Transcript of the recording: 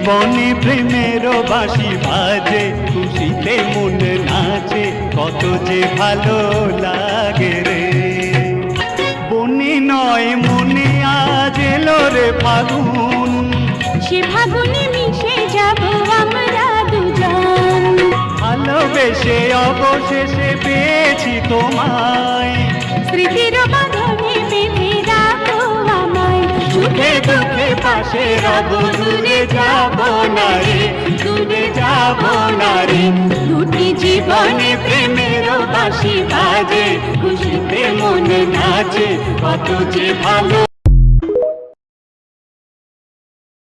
জীবনে প্রেমের বাঁশি বাজে, খুশিতে মন নাচে, কত যে ভালো লাগে রে। বনে নয় মনে আজ এলো রে ফাগুন, সে ফাগুনে মিশে যাব আমরা দুজন। ভালোবেসে অবশেষে পেয়েছি তোমায়, স্মৃতির বাঁধনে বেঁধে রাখো আমায়। সুখে দুঃখে পাশে রব, দূরে যাব না রে, দূরে যাব না রে। দুটি জীবনে প্রেমের বাঁশি বাজে, খুশিতে মন নাচে, কত যে ভালো